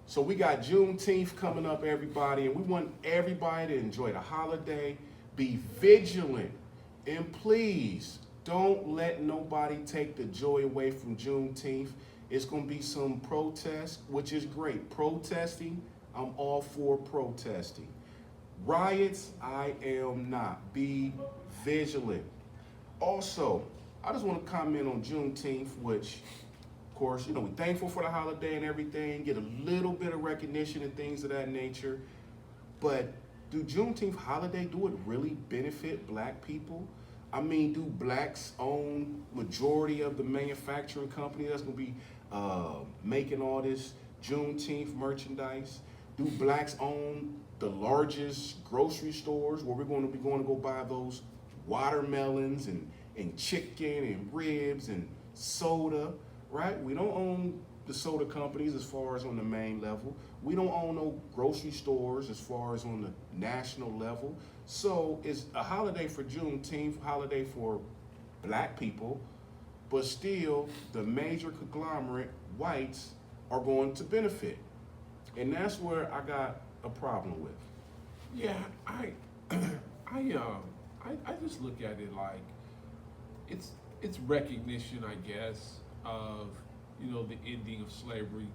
So we got Juneteenth coming up, everybody, and we want everybody to enjoy the holiday. Be vigilant, and please don't let nobody take the joy away from Juneteenth. It's gonna be some protest, which is great. Protesting, I'm all for protesting. Riots, I am not. Be vigilant. Also, I just want to comment on Juneteenth, which, of course, we're thankful for the holiday and everything, get a little bit of recognition and things of that nature. But do Juneteenth holiday, do it really benefit black people? I mean, do blacks own majority of the manufacturing company that's going to be making all this Juneteenth merchandise? Do blacks own the largest grocery stores where we're going to be going to go buy those watermelons and chicken and ribs and soda, right? We don't own the soda companies as far as on the main level. We don't own no grocery stores as far as on the national level. So it's a holiday for Juneteenth, holiday for black people, but still the major conglomerate whites are going to benefit. And that's where I got a problem with. Yeah, I just look at it like it's recognition, I guess, of the ending of slavery,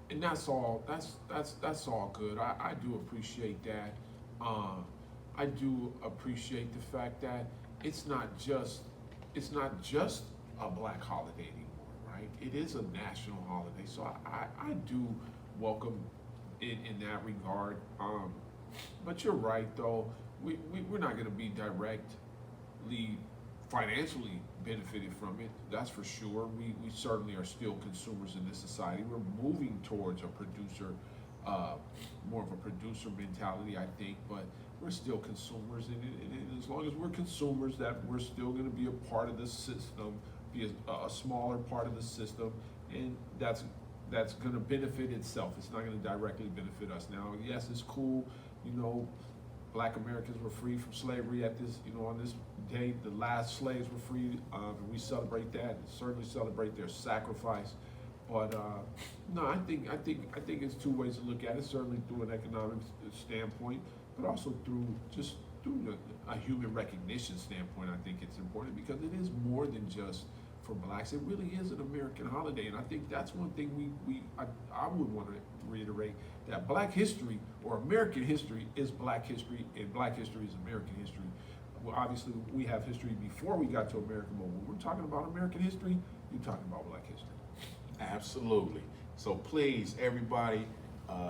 and that's all. That's all good. I do appreciate that. I do appreciate the fact that it's not just a black holiday anymore, right? It is a national holiday, so I do welcome it in that regard. But you're right, though. We're not going to be directly financially benefited from it. That's for sure. We certainly are still consumers in this society. We're moving towards a producer, more of a producer mentality, I think. But we're still consumers, and as long as we're consumers, that we're still going to be a part of the system, be a smaller part of the system, and that's going to benefit itself. It's not going to directly benefit us. Now, yes, it's cool, Black Americans were freed from slavery at this, on this day. The last slaves were freed, and we celebrate that. And certainly celebrate their sacrifice. But no, I think it's two ways to look at it. Certainly through an economic standpoint, but also through a human recognition standpoint. I think it's important because it is more than just for blacks. It really is an American holiday, and I think that's one thing I would want to reiterate, that black history or American history is black history, and black history is American history. Well, obviously we have history before we got to America, but when we're talking about American history, you're talking about black history. Absolutely. So please, everybody,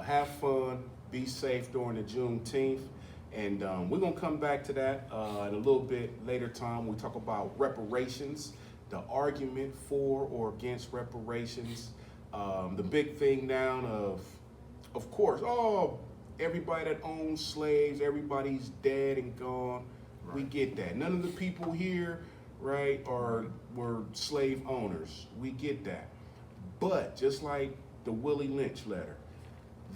have fun, be safe during the Juneteenth, and we're gonna come back to that in a little bit later time. We talk about reparations, the argument for or against reparations, the big thing now of course, everybody that owns slaves, everybody's dead and gone. Right. We get that. None of the people here, right, were slave owners. We get that. But just like the Willie Lynch letter,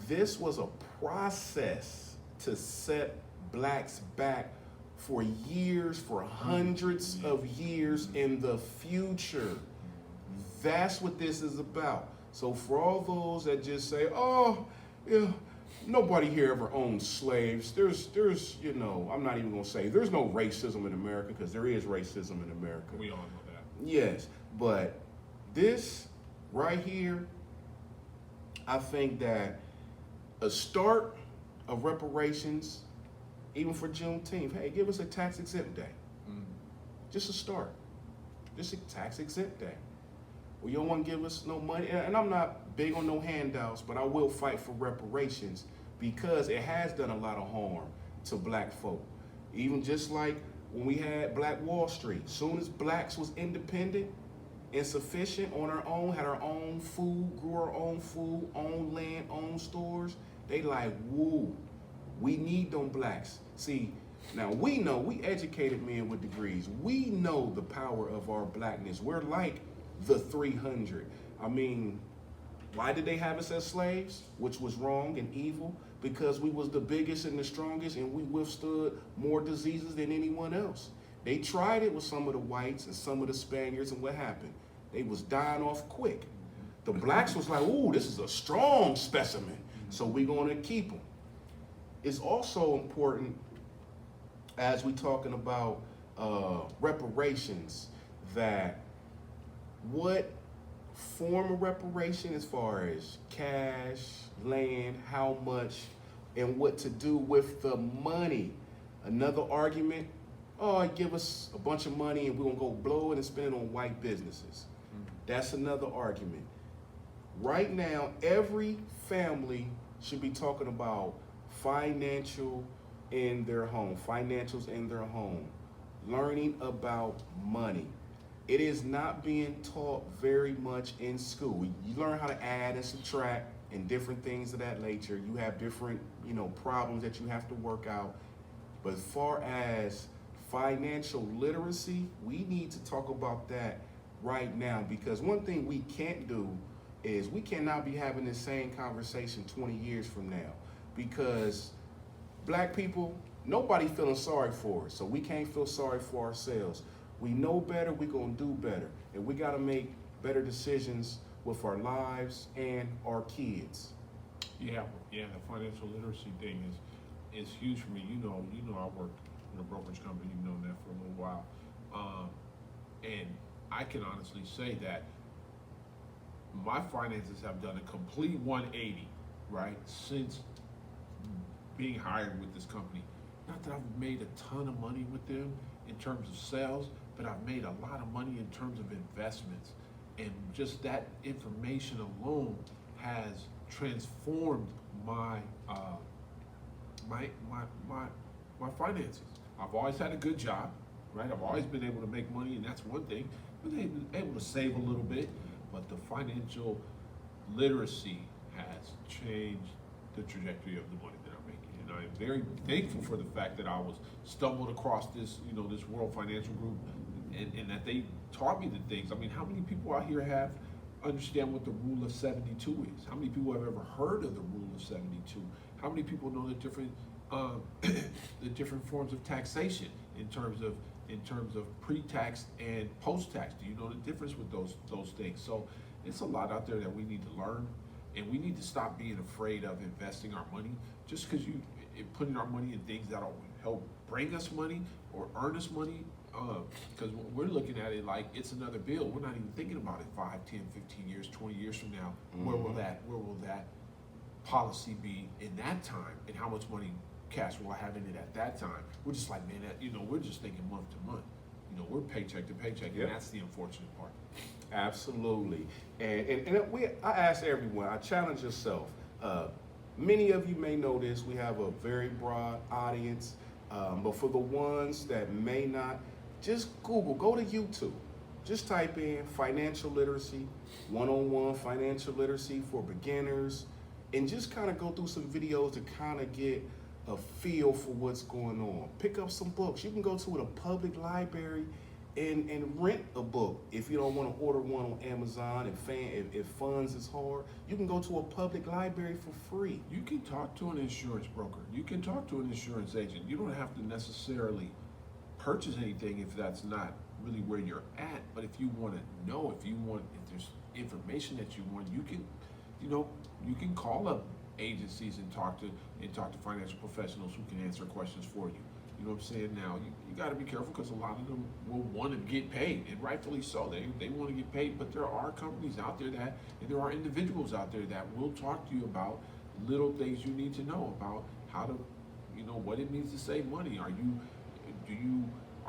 this was a process to set blacks back for years, for hundreds of years in the future. That's what this is about. So for all those that just say, nobody here ever owned slaves. There's, I'm not even gonna say there's no racism in America, because there is racism in America. We all know that. Yes, but this right here, I think that a start of reparations, even for Juneteenth, hey, give us a tax exempt day. Just a start. Just a tax exempt day. Well, you don't want to give us no money, and I'm not big on no handouts, but I will fight for reparations because it has done a lot of harm to black folk. Even just like when we had Black Wall Street, soon as blacks was independent and sufficient on our own, had our own food, grew our own food, own land, own stores, they like, woo, we need them blacks. See, now we know, we educated men with degrees. We know the power of our blackness. We're like the 300. I mean, why did they have us as slaves? Which was wrong and evil, because we was the biggest and the strongest, and we withstood more diseases than anyone else. They tried it with some of the whites and some of the Spaniards, and what happened? They was dying off quick. The blacks was like, ooh, this is a strong specimen, so we're gonna keep them. It's also important as we talking about reparations, that what form of reparation as far as cash, land, how much, and what to do with the money. Another argument, oh, give us a bunch of money and we're gonna go blow it and spend it on white businesses. That's another argument. Right now, every family should be talking about financials in their home, learning about money. It is not being taught very much in school. You learn how to add and subtract and different things of that nature. You have different, problems that you have to work out. But as far as financial literacy, we need to talk about that right now, because one thing we can't do is we cannot be having this same conversation 20 years from now, because black people, nobody feeling sorry for us, so we can't feel sorry for ourselves. We know better, we're gonna do better, and we gotta make better decisions with our lives and our kids. Yeah, the financial literacy thing is huge for me. You know, I worked in a brokerage company. You've known that for a little while, and I can honestly say that my finances have done a complete 180, right, since being hired with this company. Not that I've made a ton of money with them in terms of sales, but I've made a lot of money in terms of investments. And just that information alone has transformed my my finances. I've always had a good job, right? I've always been able to make money, and that's one thing. Been able to save a little bit, but the financial literacy has changed the trajectory of the money that I'm making. And I'm very thankful for the fact that I was stumbled across this, this World Financial Group, and that they taught me the things. I mean, how many people out here understand what the rule of 72 is? How many people have ever heard of the rule of 72? How many people know the different the different forms of taxation in terms of pre-tax and post-tax? Do you know the difference with those things? So it's a lot out there that we need to learn, and we need to stop being afraid of investing our money just because putting our money in things that'll help bring us money or earn us money. Because we're looking at it like it's another bill. We're not even thinking about it 5, 10, 15 years, 20 years from now. Mm-hmm. Where will that policy be in that time, and how much money, cash, will I have in it at that time? We're just like, man, we're just thinking month to month. We're paycheck to paycheck, and that's the unfortunate part. Absolutely. And I ask everyone, I challenge yourself. Many of you may know this. We have a very broad audience, but for the ones that may not, just Google, go to YouTube. Just type in financial literacy, one-on-one financial literacy for beginners, and just kind of go through some videos to kind of get a feel for what's going on. Pick up some books. You can go to a public library and rent a book. If you don't want to order one on Amazon, if funds is hard, you can go to a public library for free. You can talk to an insurance broker. You can talk to an insurance agent. You don't have to necessarily purchase anything if that's not really where you're at. But if you want to know, if there's information that you want, you can call up agencies and talk to financial professionals who can answer questions for you. You know what I'm saying? Now, you got to be careful, because a lot of them will want to get paid, and rightfully so. They want to get paid, but there are companies out there and there are individuals out there that will talk to you about little things you need to know about how to, what it means to save money. Are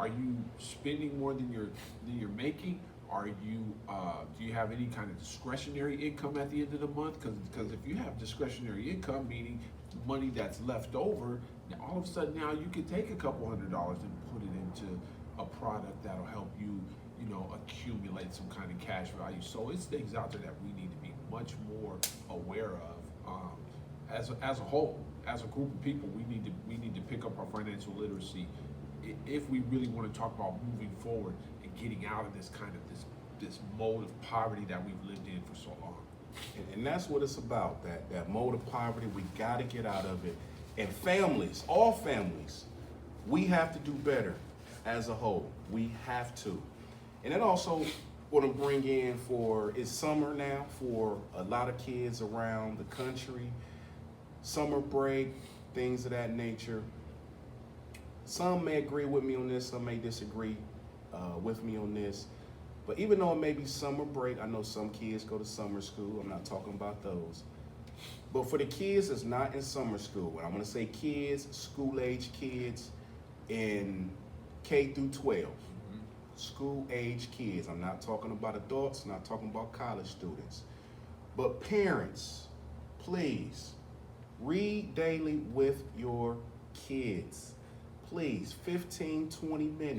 you spending more than you're making? Do you have any kind of discretionary income at the end of the month? Because if you have discretionary income, meaning money that's left over, all of a sudden now you can take a couple $100s and put it into a product that'll help you, accumulate some kind of cash value. So it's things out there that we need to be much more aware of. As a whole, as a group of people, we need to pick up our financial literacy if we really want to talk about moving forward and getting out of this kind of this mode of poverty that we've lived in for so long. And that's what it's about, that mode of poverty. We got to get out of it. And families, all families, we have to do better as a whole. We have to. And that also want to bring in for, it's summer now for a lot of kids around the country, summer break, things of that nature. Some may agree with me on this, some may disagree with me on this. But even though it may be summer break, I know some kids go to summer school. I'm not talking about those. But for the kids that's not in summer school, and I'm going to say kids, school-age kids in K through 12, school-age kids. I'm not talking about adults, not talking about college students. But parents, please, read daily with your kids. Please, 15, 20 minutes.